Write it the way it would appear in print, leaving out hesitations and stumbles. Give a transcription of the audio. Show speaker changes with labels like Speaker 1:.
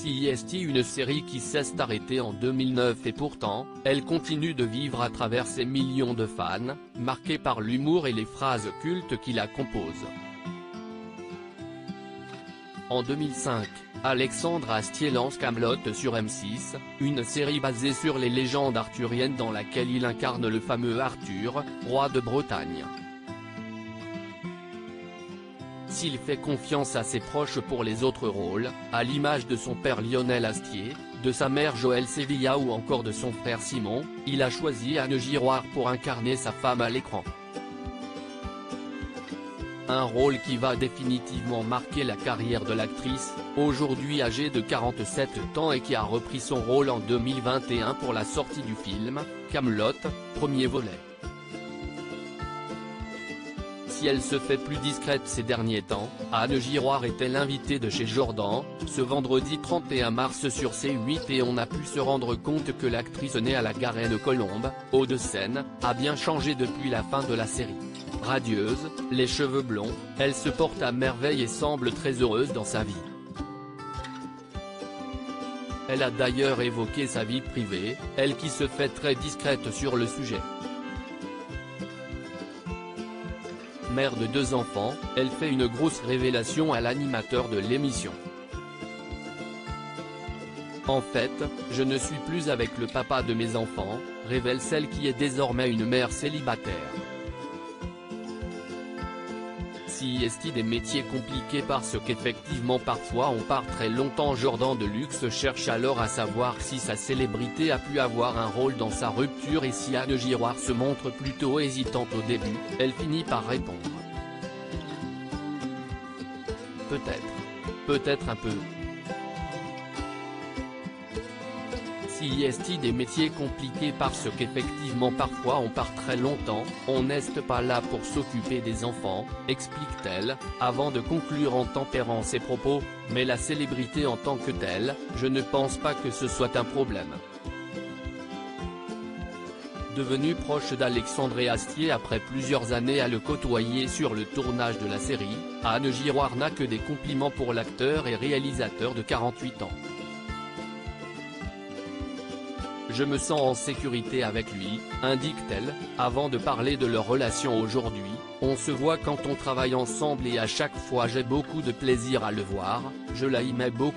Speaker 1: CIST, une série qui s'est arrêtée en 2009 et pourtant, elle continue de vivre à travers ses millions de fans, marqués par l'humour et les phrases cultes qui la composent. En 2005, Alexandre Astier lance Kaamelott sur M6, une série basée sur les légendes arthuriennes dans laquelle il incarne le fameux Arthur, roi de Bretagne. S'il fait confiance à ses proches pour les autres rôles, à l'image de son père Lionel Astier, de sa mère Joëlle Sevilla ou encore de son frère Simon, il a choisi Anne Giroir pour incarner sa femme à l'écran. Un rôle qui va définitivement marquer la carrière de l'actrice, aujourd'hui âgée de 47 ans et qui a repris son rôle en 2021 pour la sortie du film, Kaamelott, premier volet. Si elle se fait plus discrète ces derniers temps, Anne Giroir était l'invitée de chez Jordan, ce vendredi 31 mars sur C8 et on a pu se rendre compte que l'actrice née à la Garenne-Colombes, Hauts-de-Seine, a bien changé depuis la fin de la série. Radieuse, les cheveux blonds, elle se porte à merveille et semble très heureuse dans sa vie. Elle a d'ailleurs évoqué sa vie privée, elle qui se fait très discrète sur le sujet. Mère de 2 enfants, elle fait une grosse révélation à l'animateur de l'émission. En fait, je ne suis plus avec le papa de mes enfants, révèle celle qui est désormais une mère célibataire. CIST, des métiers compliqués parce qu'effectivement parfois on part très longtemps. Jordan de Luxe cherche alors à savoir si sa célébrité a pu avoir un rôle dans sa rupture et si Anne Giroir se montre plutôt hésitante au début, elle finit par répondre. Peut-être un peu. CIST, des métiers compliqués parce qu'effectivement parfois on part très longtemps, on n'est pas là pour s'occuper des enfants, explique-t-elle, avant de conclure en tempérant ses propos, mais la célébrité en tant que telle, je ne pense pas que ce soit un problème. Devenue proche d'Alexandre Astier après plusieurs années à le côtoyer sur le tournage de la série, Anne Giroir n'a que des compliments pour l'acteur et réalisateur de 48 ans. Je me sens en sécurité avec lui, indique-t-elle, avant de parler de leur relation aujourd'hui, on se voit quand on travaille ensemble et à chaque fois j'ai beaucoup de plaisir à le voir, je l'aimais beaucoup.